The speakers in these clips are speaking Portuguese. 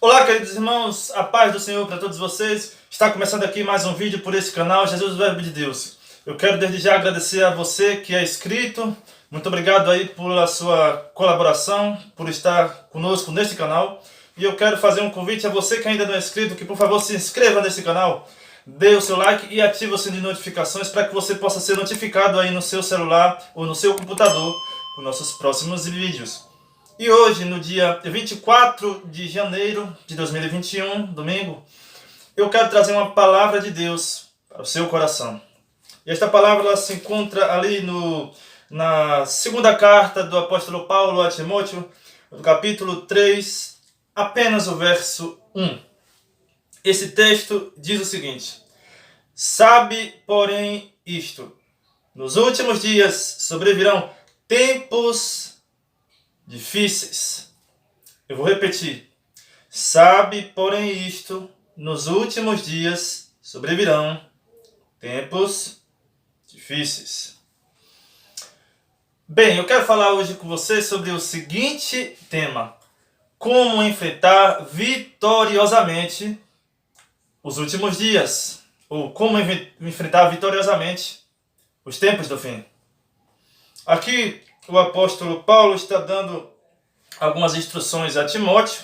Olá, queridos irmãos, a paz do Senhor para todos vocês. Está começando aqui mais um vídeo por esse canal, Jesus Verbo de Deus. Eu quero desde já agradecer a você que é inscrito. Muito obrigado aí pela sua colaboração, por estar conosco neste canal. E eu quero fazer um convite a você que ainda não é inscrito, que por favor se inscreva nesse canal. Dê o seu like e ative o sininho de notificações para que você possa ser notificado aí no seu celular ou no seu computador com nossos próximos vídeos. E hoje, no dia 24 de janeiro de 2021, domingo, eu quero trazer uma palavra de Deus para o seu coração. E esta palavra ela se encontra ali na segunda carta do apóstolo Paulo a Timóteo, no capítulo 3, apenas o verso 1. Esse texto diz o seguinte: sabe, porém, isto, nos últimos dias sobrevirão tempos difíceis. Eu vou repetir. Sabe, porém, isto, nos últimos dias sobrevirão tempos difíceis. Bem, eu quero falar hoje com você sobre o seguinte tema: como enfrentar vitoriosamente os últimos dias, ou como enfrentar vitoriosamente os tempos do fim. Aqui o apóstolo Paulo está dando algumas instruções a Timóteo,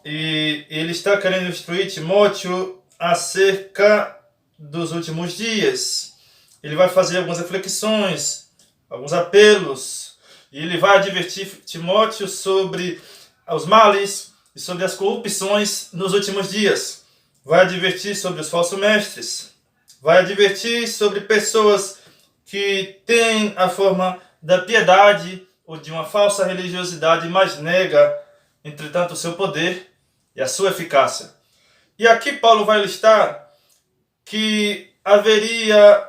e ele está querendo instruir Timóteo acerca dos últimos dias. Ele vai fazer algumas reflexões, alguns apelos, e ele vai advertir Timóteo sobre os males e sobre as corrupções nos últimos dias. Vai advertir sobre os falsos mestres, vai advertir sobre pessoas que têm a forma da piedade ou de uma falsa religiosidade, mas nega, entretanto, o seu poder e a sua eficácia. E aqui Paulo vai listar que haveria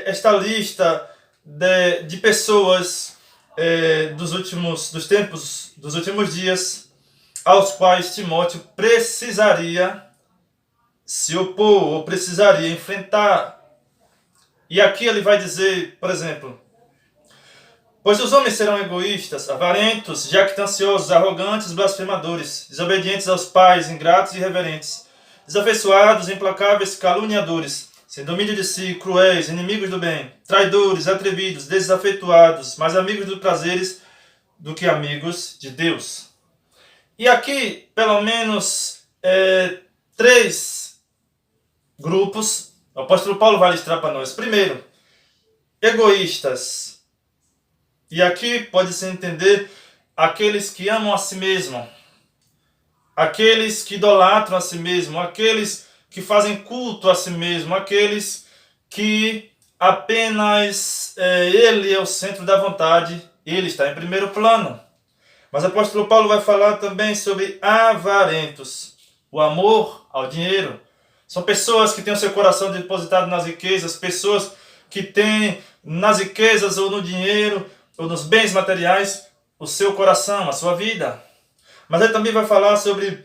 esta lista de pessoas dos últimos dias, aos quais Timóteo precisaria se opor ou precisaria enfrentar. E aqui ele vai dizer, por exemplo: pois os homens serão egoístas, avarentos, jactanciosos, arrogantes, blasfemadores, desobedientes aos pais, ingratos e irreverentes, desafeiçoados, implacáveis, caluniadores, sem domínio de si, cruéis, inimigos do bem, traidores, atrevidos, desafetuados, mais amigos dos prazeres do que amigos de Deus. E aqui, pelo menos, 3 grupos o apóstolo Paulo vai listar para nós. Primeiro, egoístas. E aqui pode-se entender aqueles que amam a si mesmo, aqueles que idolatram a si mesmo, aqueles que fazem culto a si mesmo, aqueles que apenas ele é o centro da vontade, ele está em primeiro plano. Mas o apóstolo Paulo vai falar também sobre avarentos, o amor ao dinheiro. São pessoas que têm o seu coração depositado nas riquezas, pessoas que têm nas riquezas ou no dinheiro ou nos bens materiais o seu coração, a sua vida. Mas ele também vai falar sobre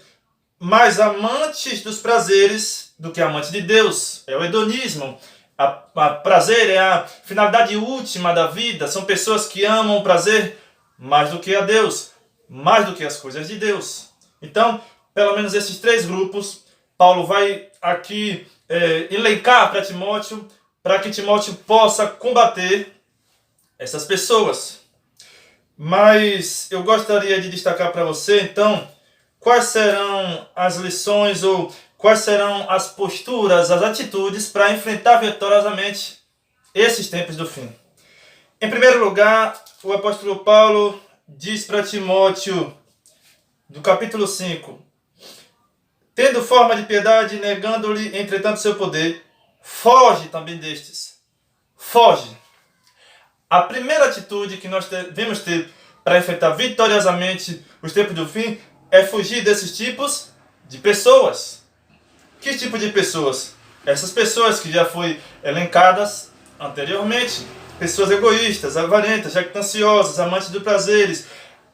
mais amantes dos prazeres do que amantes de Deus. É o hedonismo. A prazer é a finalidade última da vida. São pessoas que amam o prazer mais do que a Deus. mais do que as coisas de Deus. Então, pelo menos esses três grupos, Paulo vai aqui elencar para que Timóteo possa combater essas pessoas. Mas eu gostaria de destacar para você, então, quais serão as lições ou quais serão as posturas, as atitudes para enfrentar vitoriosamente esses tempos do fim. Em primeiro lugar, o apóstolo Paulo diz para Timóteo, do capítulo 5, tendo forma de piedade, negando-lhe, entretanto, seu poder, foge também destes. Foge. A primeira atitude que nós devemos ter para enfrentar vitoriosamente os tempos do fim é fugir desses tipos de pessoas. Que tipo de pessoas? Essas pessoas que já foram elencadas anteriormente. Pessoas egoístas, avarentas, jactanciosas, amantes dos prazeres,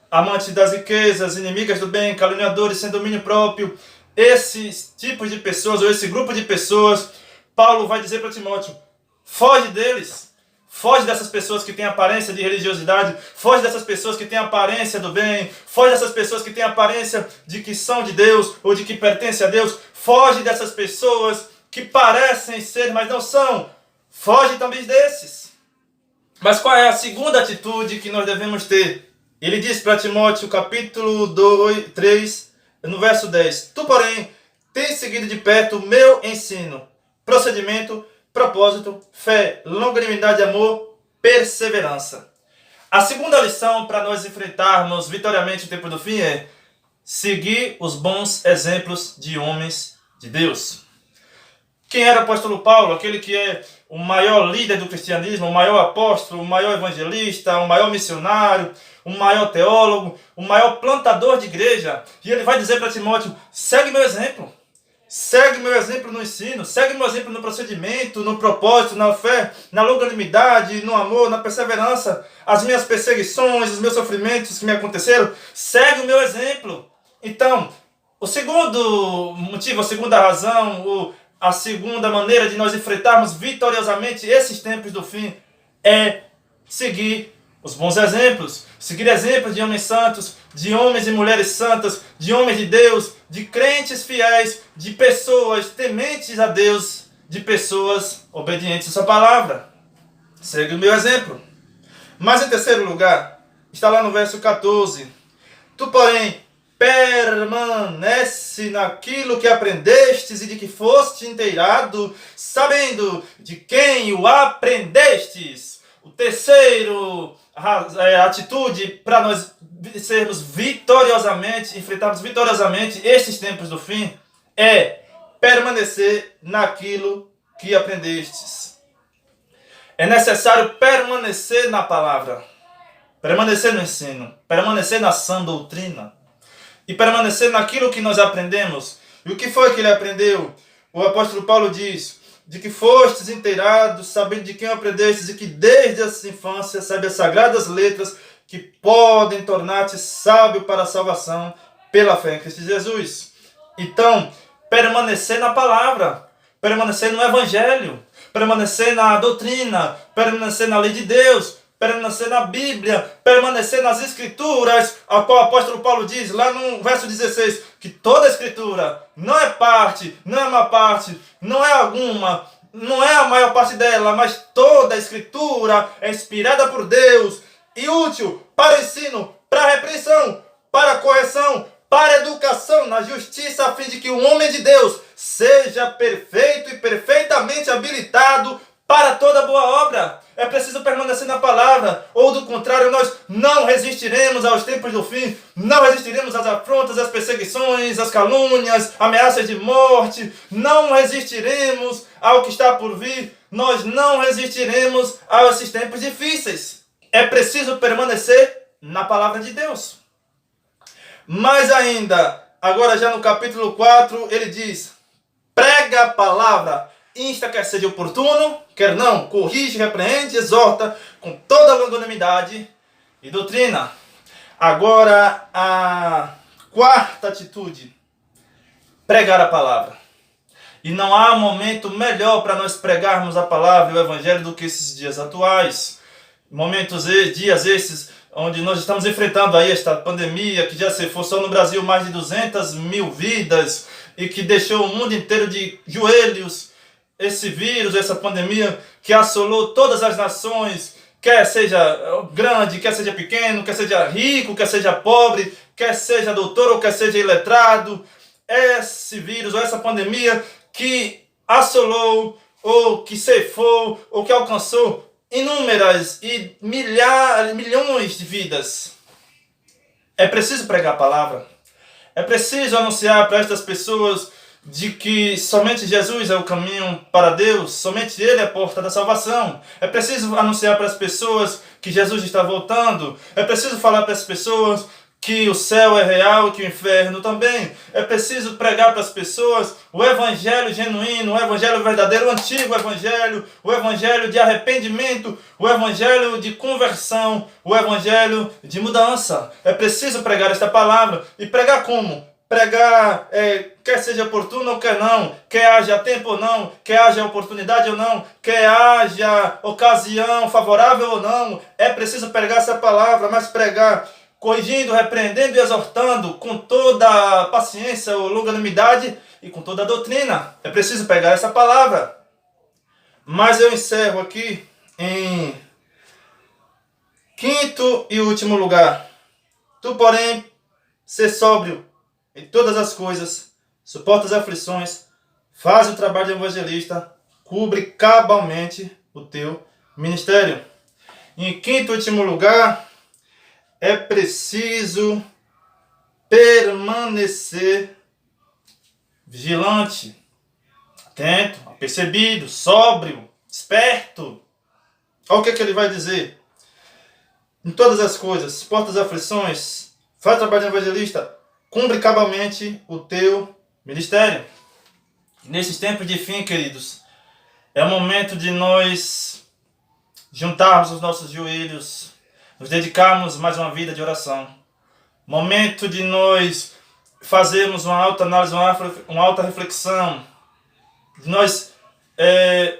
amantes das riquezas, inimigas do bem, caluniadores, sem domínio próprio. Esses tipos de pessoas, ou esse grupo de pessoas, Paulo vai dizer para Timóteo, foge deles. Foge dessas pessoas que têm aparência de religiosidade, foge dessas pessoas que têm aparência do bem, foge dessas pessoas que têm aparência de que são de Deus ou de que pertencem a Deus, foge dessas pessoas que parecem ser, mas não são. Foge também desses. Mas qual é a segunda atitude que nós devemos ter? Ele diz para Timóteo, capítulo 3, no verso 10, tu, porém, tens seguido de perto o meu ensino, procedimento, propósito, fé, longanimidade, amor, perseverança. A segunda lição para nós enfrentarmos vitoriamente o tempo do fim é seguir os bons exemplos de homens de Deus. Quem era o apóstolo Paulo? Aquele que é o maior líder do cristianismo, o maior apóstolo, o maior evangelista, o maior missionário, o maior teólogo, o maior plantador de igreja. E ele vai dizer para Timóteo, segue meu exemplo. Segue meu exemplo no ensino, segue meu exemplo no procedimento, no propósito, na fé, na longanimidade, no amor, na perseverança, as minhas perseguições, os meus sofrimentos que me aconteceram, segue o meu exemplo. Então, o segundo motivo, a segunda razão, a segunda maneira de nós enfrentarmos vitoriosamente esses tempos do fim é seguir os bons exemplos, seguir exemplos de homens santos, de homens e mulheres santas, de homens de Deus, de crentes fiéis, de pessoas tementes a Deus, de pessoas obedientes à sua palavra. Segue o meu exemplo. Mas em terceiro lugar, está lá no verso 14. Tu, porém, permanece naquilo que aprendestes e de que foste inteirado, sabendo de quem o aprendestes. O terceiro atitude para nós sermos vitoriosamente, enfrentarmos vitoriosamente estes tempos do fim, é permanecer naquilo que aprendestes. É necessário permanecer na palavra, permanecer no ensino, permanecer na sã doutrina e permanecer naquilo que nós aprendemos. E o que foi que ele aprendeu? O apóstolo Paulo diz, de que fostes inteirados, sabendo de quem aprendestes, e que desde a infância sabe as sagradas letras que podem tornar-te sábio para a salvação pela fé em Cristo Jesus. Então, permanecer na palavra, permanecer no evangelho, permanecer na doutrina, permanecer na lei de Deus, permanecer na Bíblia, permanecer nas Escrituras, a qual o apóstolo Paulo diz lá no verso 16, que toda a Escritura não é parte, não é uma parte, não é alguma, não é a maior parte dela, mas toda a Escritura é inspirada por Deus e útil para o ensino, para a repreensão, para a correção, para a educação na justiça, a fim de que o homem de Deus seja perfeito e perfeitamente habilitado para toda boa obra. É preciso permanecer na palavra, ou do contrário, nós não resistiremos aos tempos do fim, não resistiremos às afrontas, às perseguições, às calúnias, ameaças de morte, não resistiremos ao que está por vir, nós não resistiremos a esses tempos difíceis. É preciso permanecer na palavra de Deus. Mais ainda, agora já no capítulo 4, ele diz, prega a palavra, insta quer seja oportuno, quer não, corrige, repreende, exorta com toda longanimidade e doutrina. Agora a quarta atitude, pregar a palavra. E não há momento melhor para nós pregarmos a palavra e o evangelho do que esses dias atuais. Dias esses onde nós estamos enfrentando aí esta pandemia, que já se for só no Brasil mais de 200 mil vidas, e que deixou o mundo inteiro de joelhos, esse vírus, essa pandemia que assolou todas as nações, quer seja grande, quer seja pequeno, quer seja rico, quer seja pobre, quer seja doutor ou quer seja iletrado, esse vírus ou essa pandemia que assolou, ou que ceifou, ou que alcançou inúmeras e milhões de vidas. É preciso pregar a palavra. É preciso anunciar para estas pessoas de que somente Jesus é o caminho para Deus, somente Ele é a porta da salvação. É preciso anunciar para as pessoas que Jesus está voltando. É preciso falar para as pessoas que o céu é real e que o inferno também. É preciso pregar para as pessoas o evangelho genuíno, o evangelho verdadeiro, o antigo evangelho, o evangelho de arrependimento, o evangelho de conversão, o evangelho de mudança. É preciso pregar esta palavra. E pregar como? Pregar, quer seja oportuno ou quer não, quer haja tempo ou não, quer haja oportunidade ou não, quer haja ocasião favorável ou não. É preciso pregar essa palavra, mas pregar corrigindo, repreendendo e exortando com toda a paciência ou longanimidade e com toda a doutrina. É preciso pegar essa palavra. Mas eu encerro aqui em quinto e último lugar. Tu, porém, sê sóbrio em todas as coisas, suporta as aflições, faz o trabalho de evangelista, cubre cabalmente o teu ministério. Em quinto e último lugar, é preciso permanecer vigilante, atento, apercebido, sóbrio, esperto. Olha o que ele vai dizer. Em todas as coisas, suporta as aflições, faz o trabalho de evangelista, cumpre cabalmente o teu ministério. Nesses tempos de fim, queridos, é o momento de nós juntarmos os nossos joelhos, nos dedicarmos mais uma vida de oração. Momento de nós fazermos uma alta análise, uma alta reflexão, de nós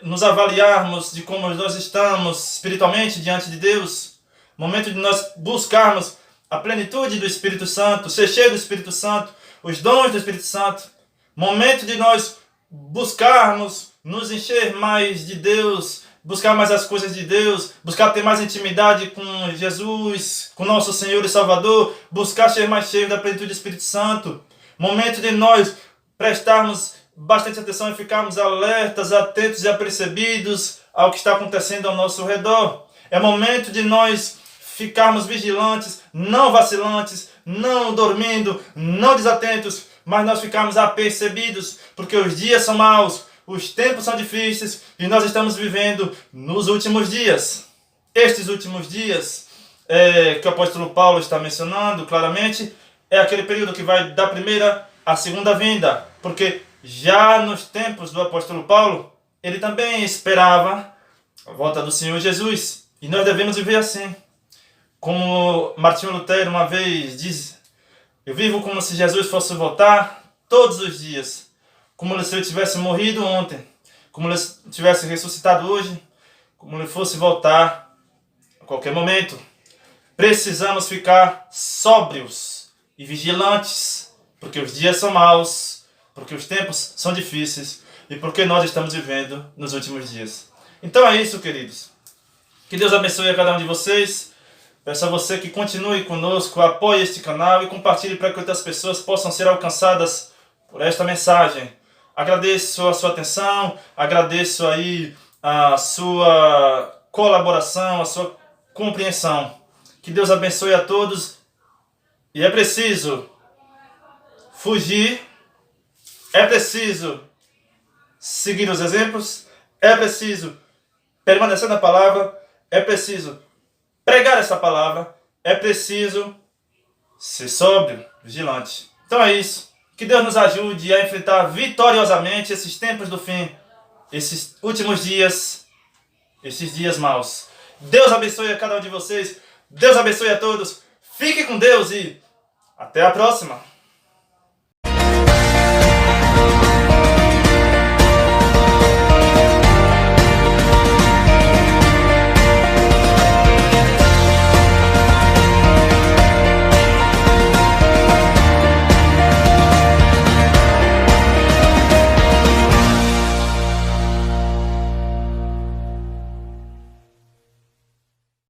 nos avaliarmos de como nós estamos espiritualmente diante de Deus. Momento de nós buscarmos a plenitude do Espírito Santo, ser cheio do Espírito Santo, os dons do Espírito Santo. Momento de nós buscarmos nos encher mais de Deus, buscar mais as coisas de Deus, buscar ter mais intimidade com Jesus, com nosso Senhor e Salvador, buscar ser mais cheio da plenitude do Espírito Santo. Momento de nós prestarmos bastante atenção e ficarmos alertas, atentos e apercebidos ao que está acontecendo ao nosso redor. É momento de nós ficarmos vigilantes, não vacilantes, não dormindo, não desatentos, mas nós ficarmos apercebidos, porque os dias são maus, os tempos são difíceis e nós estamos vivendo nos últimos dias. Estes últimos dias que o apóstolo Paulo está mencionando claramente é aquele período que vai da primeira à segunda vinda, porque já nos tempos do apóstolo Paulo, ele também esperava a volta do Senhor Jesus, e nós devemos viver assim. Como Martinho Lutero uma vez diz, eu vivo como se Jesus fosse voltar todos os dias, como se ele tivesse morrido ontem, como ele tivesse ressuscitado hoje, como ele fosse voltar a qualquer momento. Precisamos ficar sóbrios e vigilantes, porque os dias são maus, porque os tempos são difíceis e porque nós estamos vivendo nos últimos dias. Então é isso, queridos. Que Deus abençoe a cada um de vocês. Peço a você que continue conosco, apoie este canal e compartilhe para que outras pessoas possam ser alcançadas por esta mensagem. Agradeço a sua atenção, agradeço aí a sua colaboração, a sua compreensão. Que Deus abençoe a todos. E é preciso fugir, é preciso seguir os exemplos, é preciso permanecer na palavra, é preciso pregar essa palavra, é preciso ser sóbrio, vigilante. Então é isso. Que Deus nos ajude a enfrentar vitoriosamente esses tempos do fim, esses últimos dias, esses dias maus. Deus abençoe a cada um de vocês. Deus abençoe a todos. Fique com Deus e até a próxima.